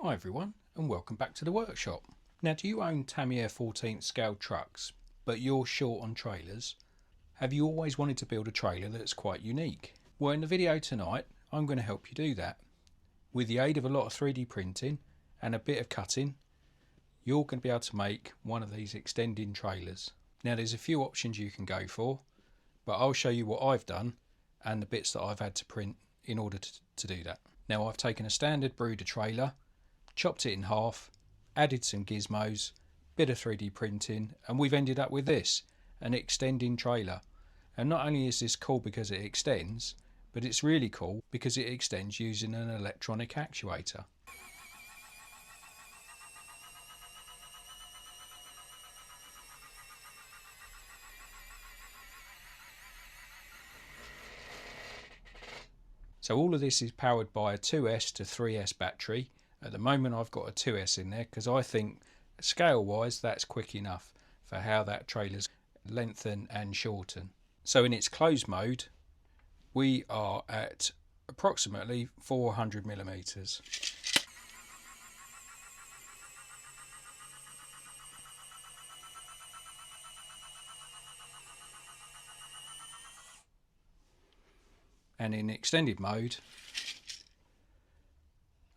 Hi everyone, and welcome back to the workshop. Now, do you own Tamiya 14th scale trucks but you're short on trailers? Have you always wanted to build a trailer that's quite unique? Well, in the video tonight I'm going to help you do that. With the aid of a lot of 3D printing and a bit of cutting, you're going to be able to make one of these extending trailers. Now, there's a few options you can go for, but I'll show you what I've done and the bits that I've had to print in order to do that. Now, I've taken a standard Bruder trailer, chopped it in half, added some gizmos, bit of 3D printing, and we've ended up with this, an extending trailer. And not only is this cool because it extends, but it's really cool because it extends using an electronic actuator. So all of this is powered by a 2S to 3S battery. At the moment I've got a 2S in there because I think scale wise that's quick enough for how that trailer's lengthen and shorten. So in its closed mode we are at approximately 400 millimeters. And in extended mode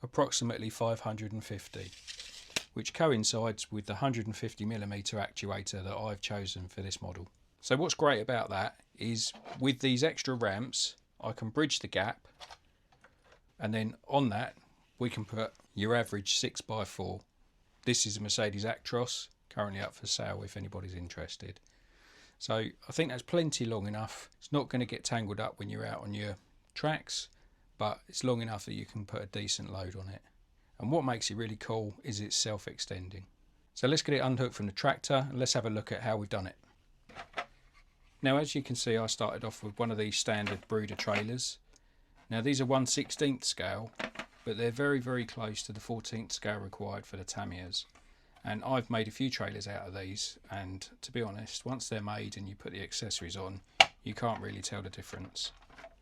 approximately 550, which coincides with the 150mm actuator that I've chosen for this model. So what's great about that is with these extra ramps I can bridge the gap, and then on that we can put your average 6x4. This is a Mercedes Actros, currently up for sale if anybody's interested. So I think that's plenty long enough. It's not going to get tangled up when you're out on your tracks, but it's long enough that you can put a decent load on it. And what makes it really cool is it's self-extending. So let's get it unhooked from the tractor and let's have a look at how we've done it. Now, as you can see, I started off with one of these standard Bruder trailers. Now these are 1/16th scale, but they're very close to the 14th scale required for the Tamiyas. And I've made a few trailers out of these, and to be honest, once they're made and you put the accessories on, you can't really tell the difference.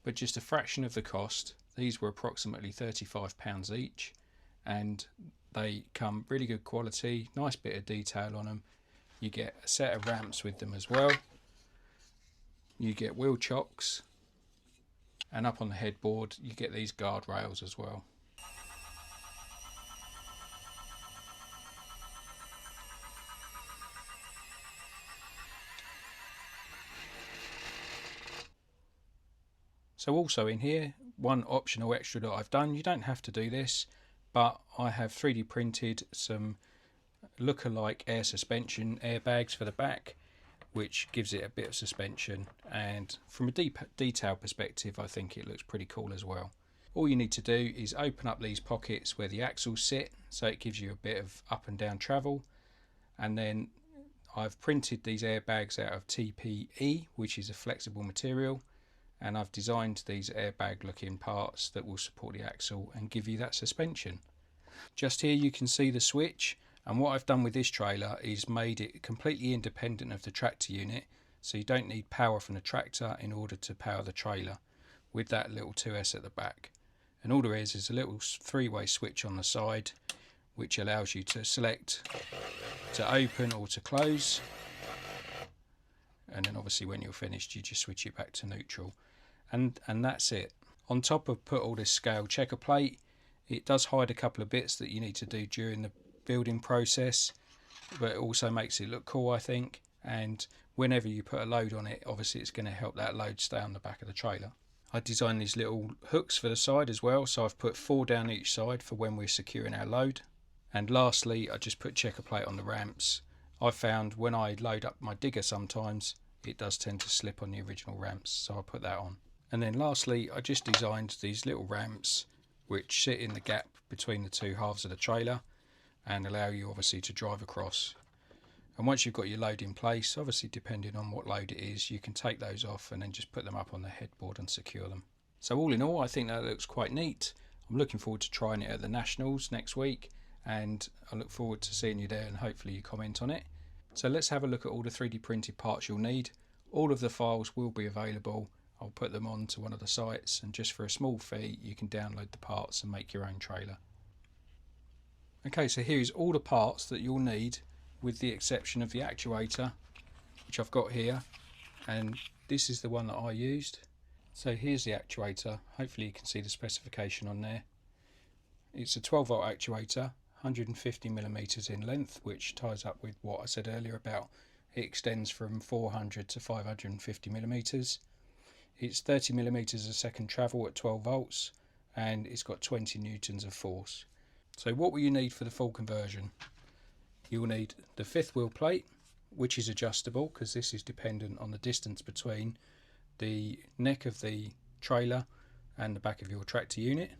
But just a fraction of the cost. These were approximately £35 each, and they come really good quality, nice bit of detail on them. You get a set of ramps with them as well. You get wheel chocks, and up on the headboard you get these guardrails as well. So also in here, one optional extra that I've done, you don't have to do this, but I have 3D printed some look-alike air suspension airbags for the back, which gives it a bit of suspension, and from a detail perspective I think it looks pretty cool as well. All you need to do is open up these pockets where the axles sit, so it gives you a bit of up and down travel, and then I've printed these airbags out of TPE, which is a flexible material, and I've designed these airbag looking parts that will support the axle and give you that suspension. Just here you can see the switch, and what I've done with this trailer is made it completely independent of the tractor unit, so you don't need power from the tractor in order to power the trailer with that little 2S at the back. And all there is a little three-way switch on the side which allows you to select to open or to close, and then obviously when you're finished you just switch it back to neutral, and that's it. On top of put all this scale checker plate, it does hide a couple of bits that you need to do during the building process, but it also makes it look cool I think, and whenever you put a load on it obviously it's going to help that load stay on the back of the trailer. I designed these little hooks for the side as well, so I've put 4 down each side for when we're securing our load. And lastly I just put checker plate on the ramps. I found when I load up my digger sometimes it does tend to slip on the original ramps, so I put that on. And then lastly I just designed these little ramps which sit in the gap between the two halves of the trailer and allow you obviously to drive across. And once you've got your load in place, obviously depending on what load it is, you can take those off and then just put them up on the headboard and secure them. So all in all I think that looks quite neat. I'm looking forward to trying it at the Nationals next week, and I look forward to seeing you there and hopefully you comment on it. So let's have a look at all the 3D printed parts you'll need. All of the files will be available. I'll put them onto one of the sites, and just for a small fee you can download the parts and make your own trailer. Okay, so here is all the parts that you'll need, with the exception of the actuator, which I've got here, and this is the one that I used. So here's the actuator. Hopefully you can see the specification on there. It's a 12 volt actuator, 150 millimeters in length, which ties up with what I said earlier about it extends from 400 to 550 millimeters. It's 30 millimeters a second travel at 12 volts, and it's got 20 newtons of force. So what will you need for the full conversion? You will need the fifth wheel plate, which is adjustable because this is dependent on the distance between the neck of the trailer and the back of your tractor unit.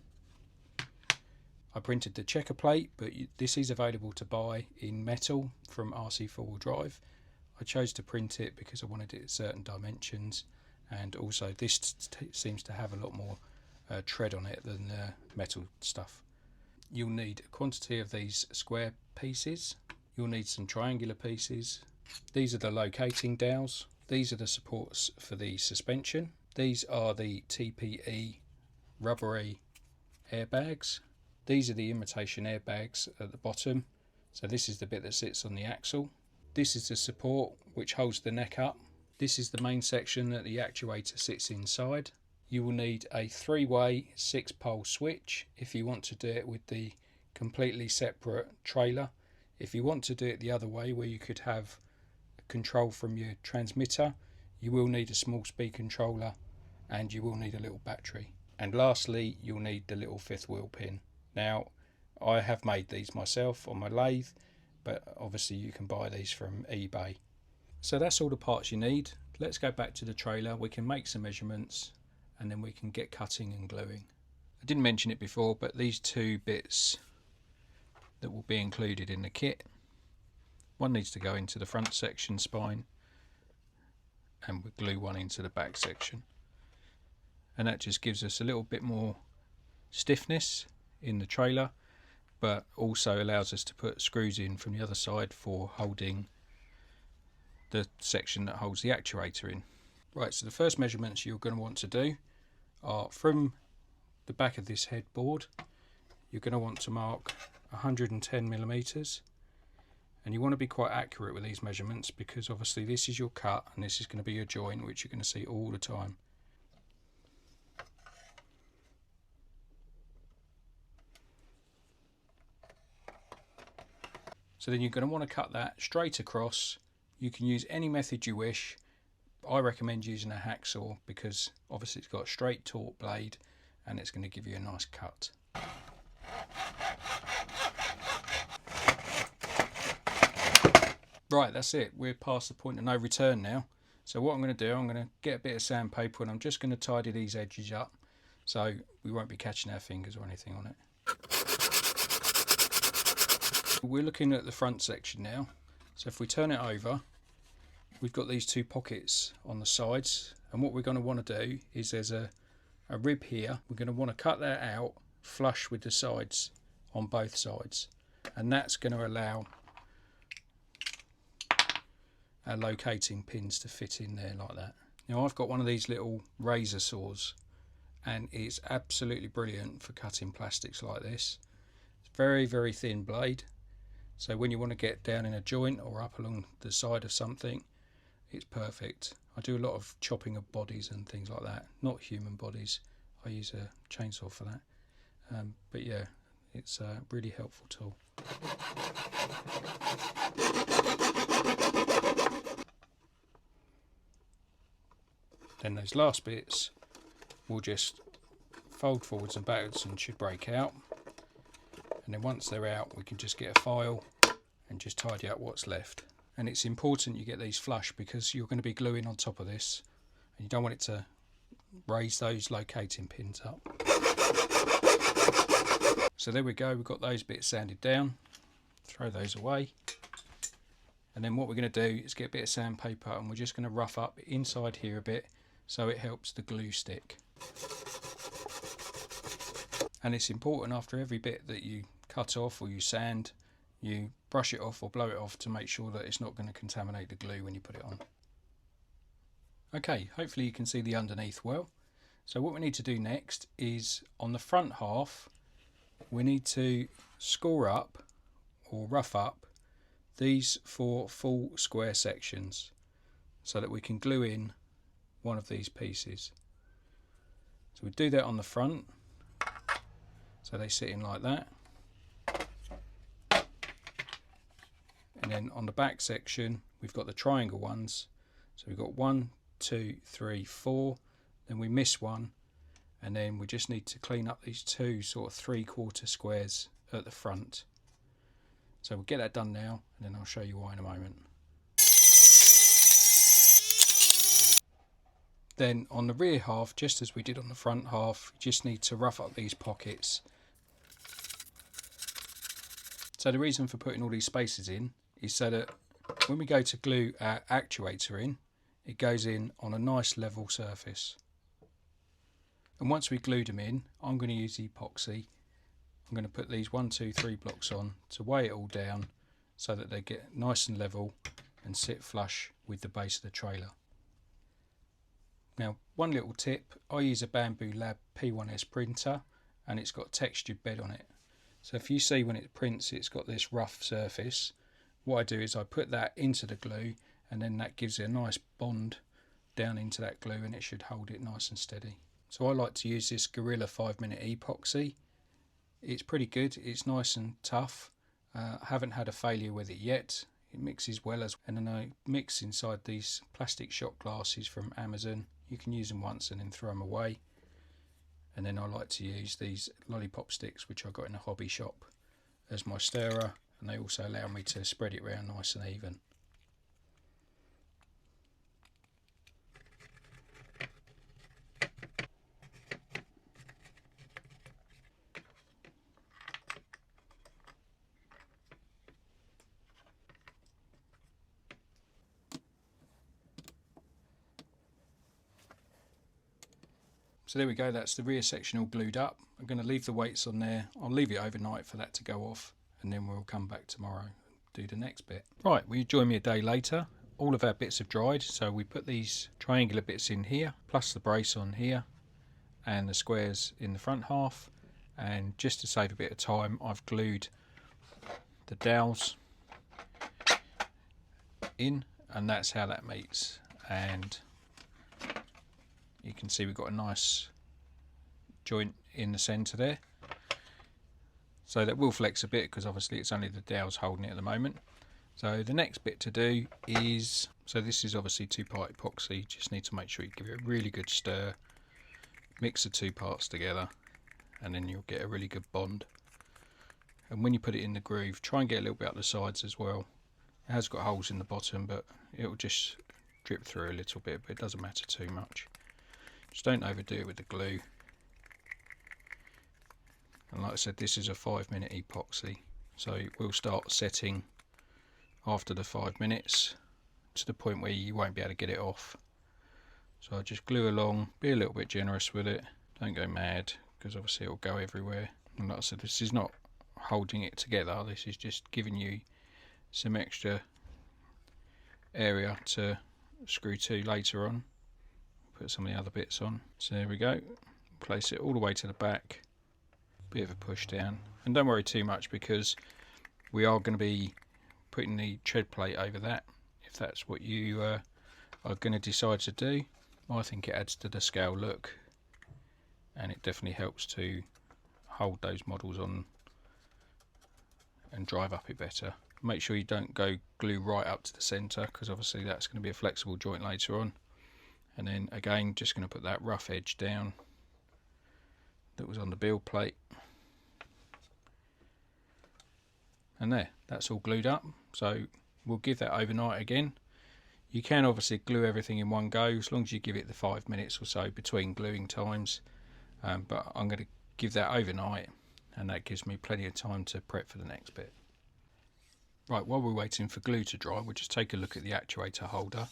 I printed the checker plate, but this is available to buy in metal from RC 4-wheel drive. I chose to print it because I wanted it at certain dimensions, and also this seems to have a lot more tread on it than metal stuff. You'll need a quantity of these square pieces. You'll need some triangular pieces. These are the locating dowels. These are the supports for the suspension. These are the TPE rubbery airbags. These are the imitation airbags at the bottom. So this is the bit that sits on the axle. This is the support which holds the neck up. This is the main section that the actuator sits inside. You will need a 3-way 6-pole switch if you want to do it with the completely separate trailer. If you want to do it the other way, where you could have control from your transmitter, you will need a small speed controller, and you will need a little battery. And lastly, you'll need the little fifth wheel pin. Now, I have made these myself on my lathe, but obviously you can buy these from eBay. So that's all the parts you need. Let's go back to the trailer. We can make some measurements and then we can get cutting and gluing. I didn't mention it before, but these two bits that will be included in the kit, one needs to go into the front section spine, and we glue one into the back section, and that just gives us a little bit more stiffness in the trailer, but also allows us to put screws in from the other side for holding the section that holds the actuator in. Right, so the first measurements you're going to want to do are from the back of this headboard. You're going to want to mark 110 millimeters, and you want to be quite accurate with these measurements because obviously this is your cut and this is going to be your joint, which you're going to see all the time. So then you're going to want to cut that straight across. You can use any method you wish. I recommend using a hacksaw because obviously it's got a straight taut blade and it's going to give you a nice cut. Right, that's it. We're past the point of no return now. So what I'm going to do, I'm going to get a bit of sandpaper and I'm just going to tidy these edges up so we won't be catching our fingers or anything on it. We're looking at the front section now. So if we turn it over, we've got these two pockets on the sides, and what we're going to want to do is there's a rib here. We're going to want to cut that out flush with the sides on both sides, and that's going to allow our locating pins to fit in there like that. Now I've got one of these little razor saws and it's absolutely brilliant for cutting plastics like this. It's very, very thin blade, so when you want to get down in a joint or up along the side of something, it's perfect. I do a lot of chopping of bodies and things like that, not human bodies. I use a chainsaw for that, but yeah, it's a really helpful tool. Then those last bits will just fold forwards and backwards and should break out, and then once they're out we can just get a file and just tidy up what's left. And it's important you get these flush because you're going to be gluing on top of this and you don't want it to raise those locating pins up. So there we go, we've got those bits sanded down. Throw those away, and then what we're going to do is get a bit of sandpaper and we're just going to rough up inside here a bit so it helps the glue stick. And it's important after every bit that you cut off or you sand, you brush it off or blow it off to make sure that it's not going to contaminate the glue when you put it on. Okay, hopefully you can see the underneath well. So what we need to do next is on the front half we need to score up or rough up these 4 full square sections so that we can glue in one of these pieces. So we do that on the front, so they sit in like that, and then on the back section we've got the triangle ones, so we've got 1, 2, 3, 4, then we miss one, and then we just need to clean up these 2 sort of 3/4 squares at the front. So we'll get that done now, and then I'll show you why in a moment. Then on the rear half, just as we did on the front half, you just need to rough up these pockets. So the reason for putting all these spaces in is so that when we go to glue our actuator in, it goes in on a nice level surface. And once we glued them in, I'm going to use the epoxy. I'm going to put these 1, 2, 3 blocks on to weigh it all down so that they get nice and level and sit flush with the base of the trailer. Now, one little tip, I use a Bamboo Lab P1S printer and it's got a textured bed on it. So if you see when it prints it's got this rough surface, what I do is I put that into the glue and then that gives it a nice bond down into that glue and it should hold it nice and steady. So I like to use this Gorilla 5-minute epoxy. It's pretty good, it's nice and tough. I haven't had a failure with it yet. It mixes well and then I mix inside these plastic shot glasses from Amazon. You can use them once and then throw them away. And then I like to use these lollipop sticks which I got in a hobby shop as my stirrer, and they also allow me to spread it around nice and even. So there we go, that's the rear section all glued up. I'm going to leave the weights on there. I'll leave it overnight for that to go off, and then we'll come back tomorrow and do the next bit. Right, will you join me a day later? All of our bits have dried, so we put these triangular bits in here, plus the brace on here, and the squares in the front half. And just to save a bit of time, I've glued the dowels in, and that's how that meets. And you can see we've got a nice joint in the centre there. So that will flex a bit because obviously it's only the dowels holding it at the moment. So the next bit to do is, so this is obviously 2-part epoxy. Just need to make sure you give it a really good stir, mix the 2 parts together, and then you'll get a really good bond. And when you put it in the groove, try and get a little bit up the sides as well. It has got holes in the bottom, but it will just drip through a little bit, but it doesn't matter too much. Just don't overdo it with the glue. And like I said, this is a 5-minute epoxy, so we'll start setting after the 5 minutes to the point where you won't be able to get it off. So I just glue along, be a little bit generous with it, don't go mad because obviously it will go everywhere. And like I said, this is not holding it together, this is just giving you some extra area to screw to later on. Put some of the other bits on. So there we go, place it all the way to the back, bit of a push down, and don't worry too much because we are going to be putting the tread plate over that if that's what you are going to decide to do. I think it adds to the scale look and it definitely helps to hold those models on and drive up it better. Make sure you don't go glue right up to the centre because obviously that's going to be a flexible joint later on. And then again, just going to put that rough edge down that was on the build plate. And there, that's all glued up. So we'll give that overnight again. You can obviously glue everything in one go as long as you give it the 5 minutes or so between gluing times. But I'm going to give that overnight and that gives me plenty of time to prep for the next bit. Right, while we're waiting for glue to dry, we'll just take a look at the actuator holder.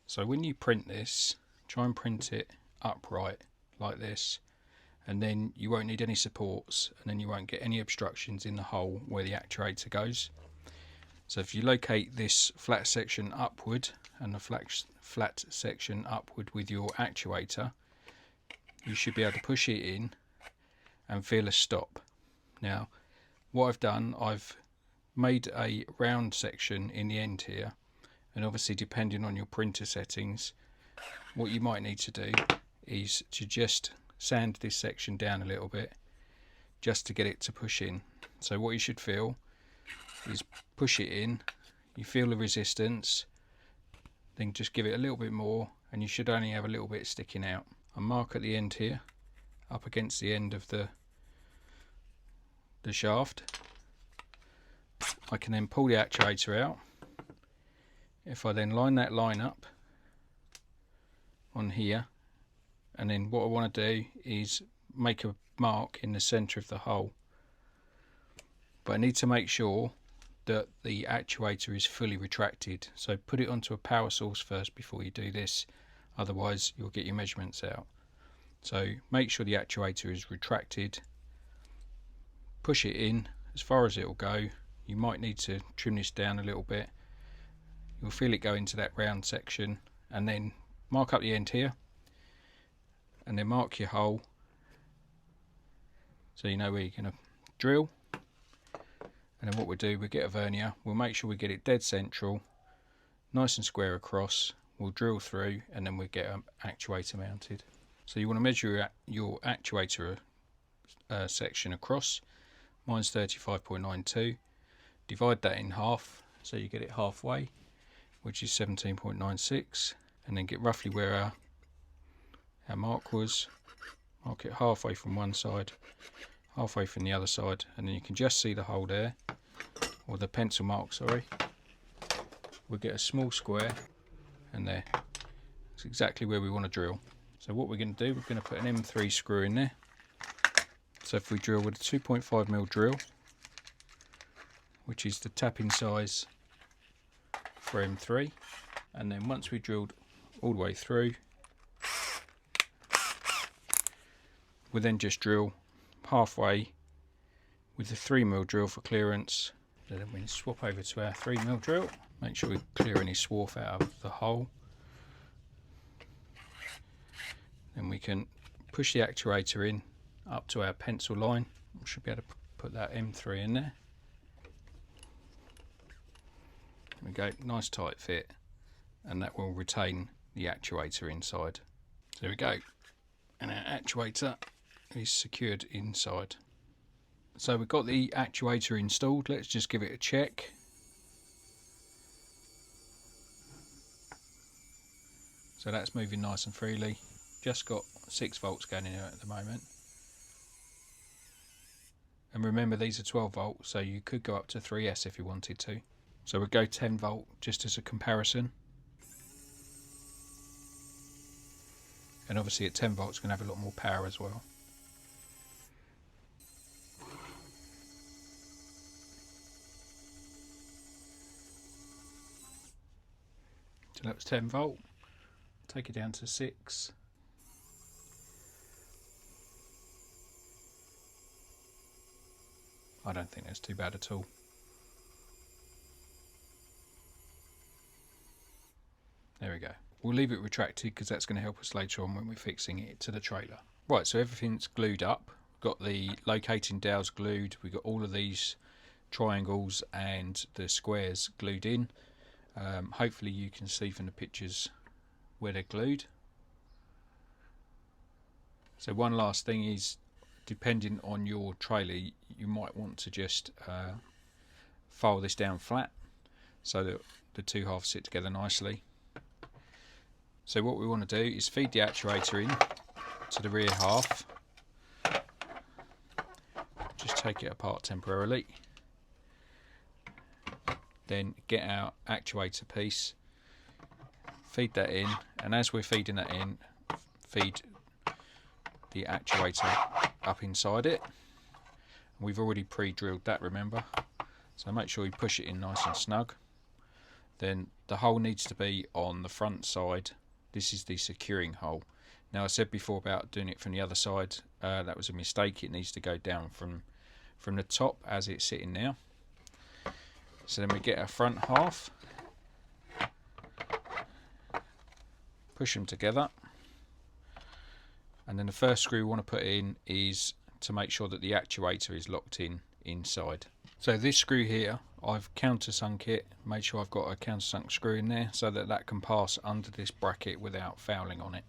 So when you print this, try and print it upright like this, and then you won't need any supports and then you won't get any obstructions in the hole where the actuator goes. So if you locate this flat section upward and the flat section upward with your actuator, you should be able to push it in and feel a stop. Now what I've done, I've made a round section in the end here, and obviously depending on your printer settings, what you might need to do is to just sand this section down a little bit just to get it to push in. So what you should feel is push it in, you feel the resistance, then just give it a little bit more and you should only have a little bit sticking out. I mark at the end here, up against the end of the shaft. I can then pull the actuator out. If I then line that line up on here, and then what I want to do is make a mark in the center of the hole, but I need to make sure that the actuator is fully retracted, so put it onto a power source first before you do this, otherwise you'll get your measurements out. So make sure the actuator is retracted, push it in as far as it will go. You might need to trim this down a little bit. You'll feel it go into that round section, and then mark up the end here, and then mark your hole so you know where you're going to drill. And then what we'll do, we'll get a vernier, we'll make sure we get it dead central, nice and square across, we'll drill through, and then we'll get an actuator mounted. So you want to measure your actuator section across. Mine's 35.92. Divide that in half so you get it halfway, which is 17.96, and then get roughly where our mark was. Mark it halfway from one side, halfway from the other side, and then you can just see the hole there, or the pencil mark, sorry. We'll get a small square, and there. It's exactly where we want to drill. So what we're going to do, we're going to put an M3 screw in there. So if we drill with a 2.5mm drill, which is the tapping size for M3, and then once we drilled all the way through, we then just drill halfway with the 3mm drill for clearance. Then we swap over to our 3mm drill, make sure we clear any swarf out of the hole. Then we can push the actuator in up to our pencil line. We should be able to put that M3 in there. There we go, nice tight fit, and that will retain the actuator inside. So there we go, and our actuator is secured inside. So we've got the actuator installed, let's just give it a check. So that's moving nice and freely. Just got 6 volts going in there at the moment. And remember, these are 12 volts, so you could go up to 3S if you wanted to. So we'll go 10 volt just as a comparison. And obviously at 10 volts it's going to have a lot more power as well. So that was 10 volt. Take it down to 6. I don't think that's too bad at all. There we go. We'll leave it retracted because that's going to help us later on when we're fixing it to the trailer. Right, so everything's glued up. We've got the locating dowels glued. We've got all of these triangles and the squares glued in. Hopefully you can see from the pictures where they're glued. So one last thing is, depending on your trailer, you might want to just file this down flat so that the two halves sit together nicely. So what we want to do is feed the actuator in to the rear half. Just take it apart temporarily. Then get our actuator piece, feed that in, and as we're feeding that in, feed the actuator up inside it. We've already pre-drilled that, remember, so make sure you push it in nice and snug. Then the hole needs to be on the front side. This is the securing hole. Now I said before about doing it from the other side, that was a mistake. It needs to go down from the top as it's sitting now. So then we get our front half, push them together, and then the first screw we want to put in is to make sure that the actuator is locked in inside. So this screw here I've countersunk it, made sure I've got a countersunk screw in there so that that can pass under this bracket without fouling on it.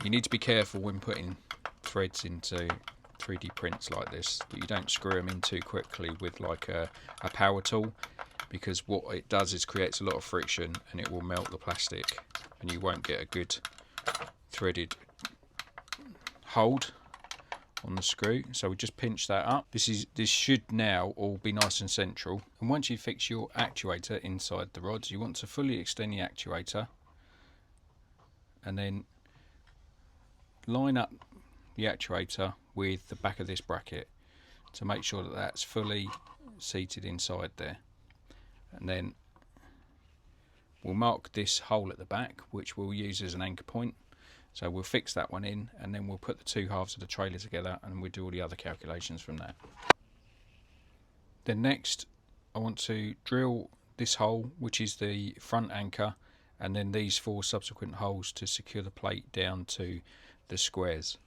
You need to be careful when putting threads into 3D prints like this that you don't screw them in too quickly with like a power tool, because what it does is creates a lot of friction and it will melt the plastic and you won't get a good threaded hold on the screw. So we just pinch that up. This should now all be nice and central. And once you fix your actuator inside the rods, you want to fully extend the actuator and then line up the actuator with the back of this bracket to make sure that that's fully seated inside there. And then we'll mark this hole at the back, which we'll use as an anchor point. So we'll fix that one in, and then we'll put the two halves of the trailer together and we'll do all the other calculations from that. Then next I want to drill this hole, which is the front anchor, and then these 4 subsequent holes to secure the plate down to the squares.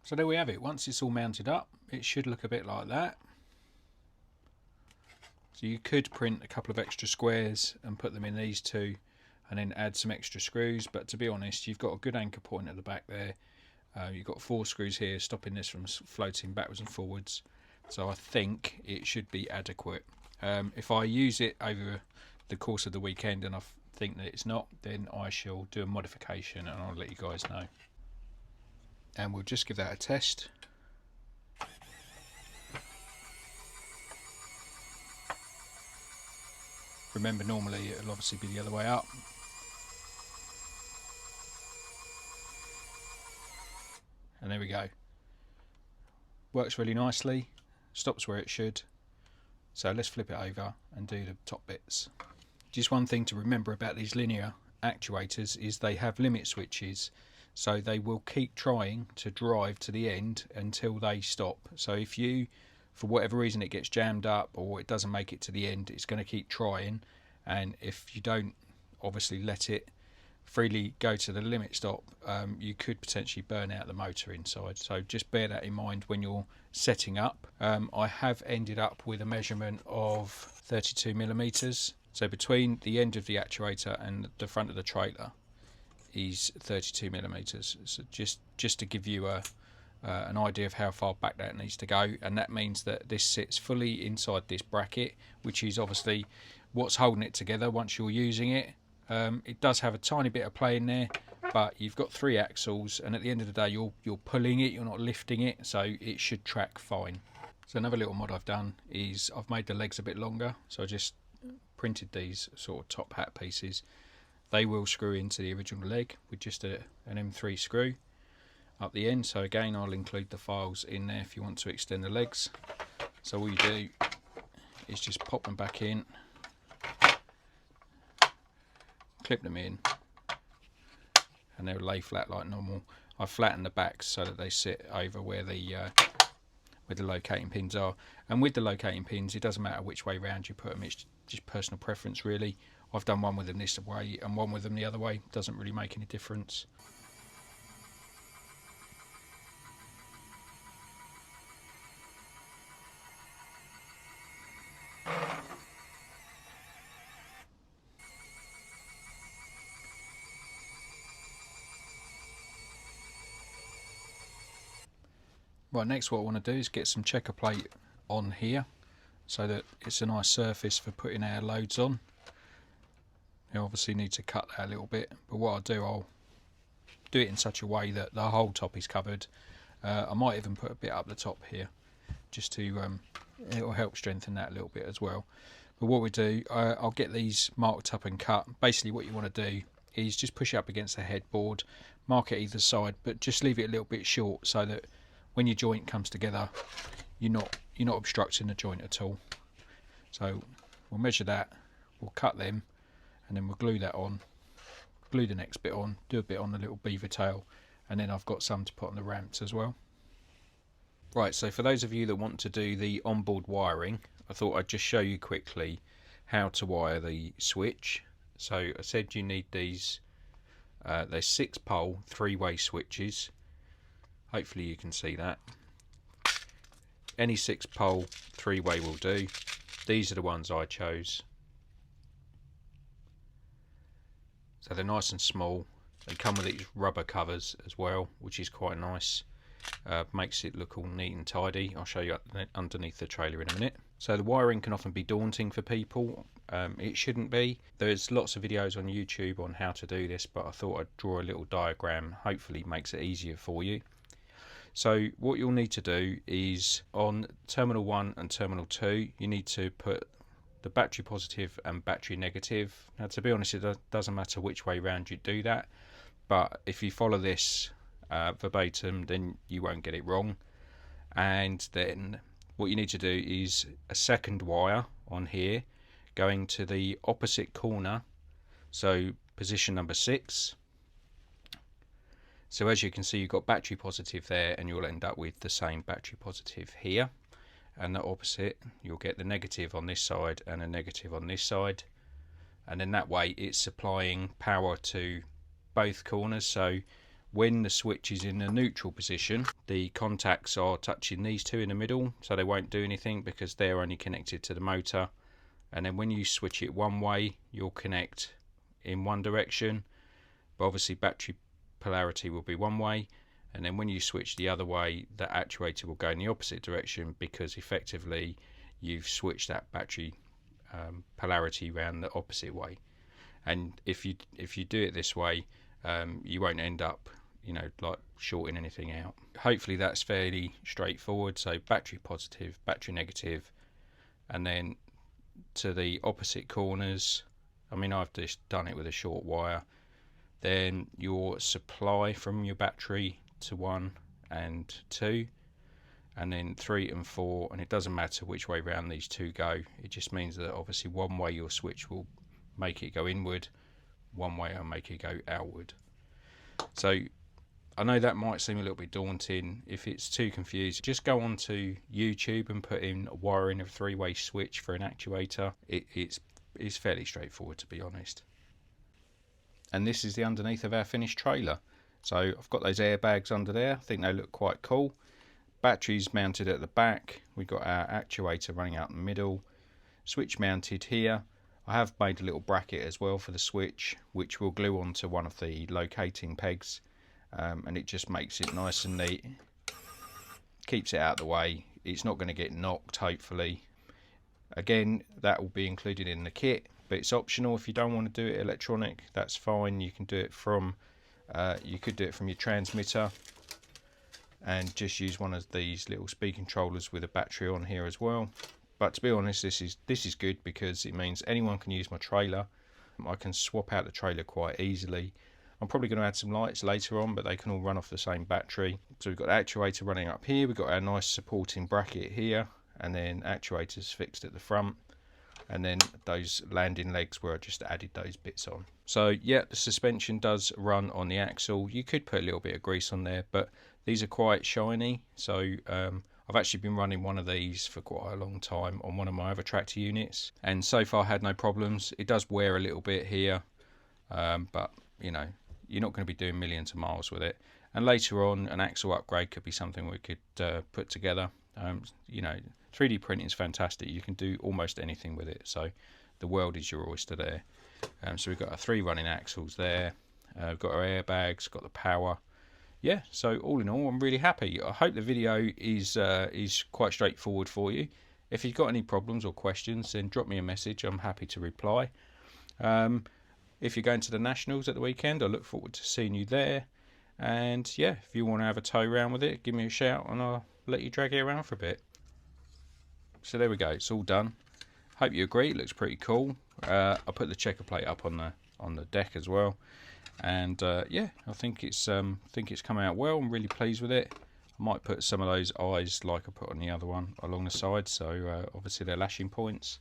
So there we have it. Once it's all mounted up, it should look a bit like that. So you could print a couple of extra squares and put them in these two and then add some extra screws, but to be honest, you've got a good anchor point at the back there. You've got 4 screws here stopping this from floating backwards and forwards, so I think it should be adequate. If I use it over the course of the weekend and I think that it's not, then I shall do a modification and I'll let you guys know. And we'll just give that a test. Remember, normally it'll obviously be the other way up. And there we go. Works really nicely, stops where it should. So let's flip it over and do the top bits. Just one thing to remember about these linear actuators is they have limit switches, so they will keep trying to drive to the end until they stop. So if you, for whatever reason, it gets jammed up or it doesn't make it to the end, it's going to keep trying, and if you don't obviously let it freely go to the limit stop, you could potentially burn out the motor inside. So just bear that in mind when you're setting up. I have ended up with a measurement of 32 millimeters. So between the end of the actuator and the front of the trailer is 32 millimeters. So just to give you an idea of how far back that needs to go, and that means that this sits fully inside this bracket, which is obviously what's holding it together once you're using it. It does have a tiny bit of play in there, but you've got 3 axles, and at the end of the day you're pulling it, you're not lifting it, so it should track fine. So another little mod I've done is I've made the legs a bit longer, so I just printed these sort of top hat pieces. They will screw into the original leg with just an M3 screw up the end. So again, I'll include the files in there if you want to extend the legs. So all you do is just pop them back in, clip them in, and they'll lay flat like normal. I flatten the backs so that they sit over where the locating pins are. And with the locating pins, it doesn't matter which way round you put them, it's just personal preference really. I've done one with them this way and one with them the other way, doesn't really make any difference. Right, next what I want to do is get some checker plate on here so that it's a nice surface for putting our loads on. You obviously need to cut that a little bit, but what I'll do it in such a way that the whole top is covered. I might even put a bit up the top here just to it'll help strengthen that a little bit as well. But what we do, I'll get these marked up and cut. Basically what you want to do is just push it up against the headboard, mark it either side, but just leave it a little bit short so that when your joint comes together, you're not obstructing the joint at all. So we'll measure that, we'll cut them, and then we'll glue that on, glue the next bit on, do a bit on the little beaver tail, and then I've got some to put on the ramps as well. Right, so for those of you that want to do the onboard wiring, I thought I'd just show you quickly how to wire the switch. So I said you need these, they're 6-pole 3-way switches. Hopefully you can see that. any 6-pole 3-way will do. These are the ones I chose. So they're nice and small. They come with these rubber covers as well, which is quite nice. Makes it look all neat and tidy. I'll show you underneath the trailer in a minute. So the wiring can often be daunting for people. It shouldn't be. There's lots of videos on YouTube on how to do this, but I thought I'd draw a little diagram. Hopefully makes it easier for you. So what you'll need to do is on terminal 1 and terminal 2, you need to put the battery positive and battery negative. Now, to be honest, it doesn't matter which way round you do that, but if you follow this verbatim, then you won't get it wrong. And then what you need to do is a second wire on here going to the opposite corner, so position number 6. So as you can see, you've got battery positive there, and you'll end up with the same battery positive here. And the opposite, you'll get the negative on this side and a negative on this side. And then that way it's supplying power to both corners. So when the switch is in a neutral position, the contacts are touching these two in the middle, so they won't do anything because they're only connected to the motor. And then when you switch it one way, you'll connect in one direction, but obviously battery polarity will be one way, and then when you switch the other way, the actuator will go in the opposite direction, because effectively you've switched that battery polarity around the opposite way. And if you do it this way, you won't end up, you know, like shorting anything out. Hopefully that's fairly straightforward. So battery positive, battery negative, and then to the opposite corners, I mean, I've just done it with a short wire. Then your supply from your battery to 1 and 2, and then 3 and 4, and it doesn't matter which way round these two go. It just means that obviously one way your switch will make it go inward, one way will make it go outward. So I know that might seem a little bit daunting. If it's too confused, just go onto YouTube and put in wiring of a 3-way switch for an actuator. It's fairly straightforward, to be honest. And this is the underneath of our finished trailer. So I've got those airbags under there. I think they look quite cool. Batteries mounted at the back. We've got our actuator running out in the middle. Switch mounted here. I have made a little bracket as well for the switch, which will glue onto one of the locating pegs, and it just makes it nice and neat. Keeps it out of the way. It's not going to get knocked, hopefully. Again, that will be included in the kit, but it's optional. If you don't want to do it electronic, that's fine. You can do it from you could do it from your transmitter and just use one of these little speed controllers with a battery on here as well. But to be honest, this is good because it means anyone can use my trailer. I can swap out the trailer quite easily. I'm probably going to add some lights later on, but they can all run off the same battery. So we've got the actuator running up here. We've got our nice supporting bracket here, and then actuators fixed at the front, and then those landing legs where I just added those bits on. So yeah, the suspension does run on the axle. You could put a little bit of grease on there, but these are quite shiny. So I've actually been running one of these for quite a long time on one of my other tractor units, and so far had no problems. It does wear a little bit here, but you know, you're not going to be doing millions of miles with it. And later on, an axle upgrade could be something we could put together. You know, 3D printing is fantastic. You can do almost anything with it, so the world is your oyster there. So we've got our 3 running axles there. We've got our airbags, got the power. Yeah, so all in all, I'm really happy. I hope the video is quite straightforward for you. If you've got any problems or questions, then drop me a message. I'm happy to reply. If you're going to the Nationals at the weekend, I look forward to seeing you there. And yeah, if you want to have a tow around with it, give me a shout and I'll let you drag it around for a bit. So there we go, it's all done. Hope you agree, it looks pretty cool. I put the checker plate up on the deck as well. And yeah, I think it's come out well. I'm really pleased with it. I might put some of those eyes like I put on the other one along the side, so obviously they're lashing points.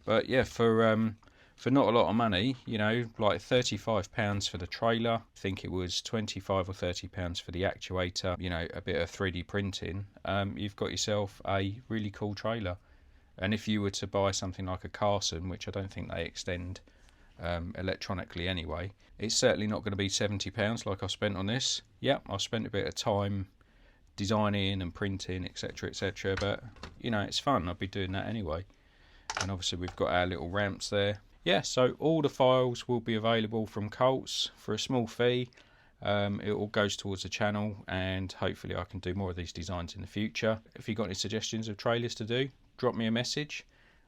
But yeah, for not a lot of money, you know, like £35 for the trailer, I think it was £25 or £30 for the actuator, you know, a bit of 3D printing, you've got yourself a really cool trailer. And if you were to buy something like a Carson, which I don't think they extend electronically anyway, it's certainly not going to be £70 like I spent on this. Yep, I spent a bit of time designing and printing, etc, etc, but you know, it's fun. I'll be doing that anyway. And obviously we've got our little ramps there. Yeah, so all the files will be available from Colts for a small fee. It all goes towards the channel, and hopefully I can do more of these designs in the future. If you've got any suggestions of trailers to do, drop me a message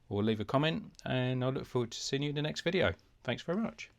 or leave a comment, and I look forward to seeing you in the next video. Thanks very much.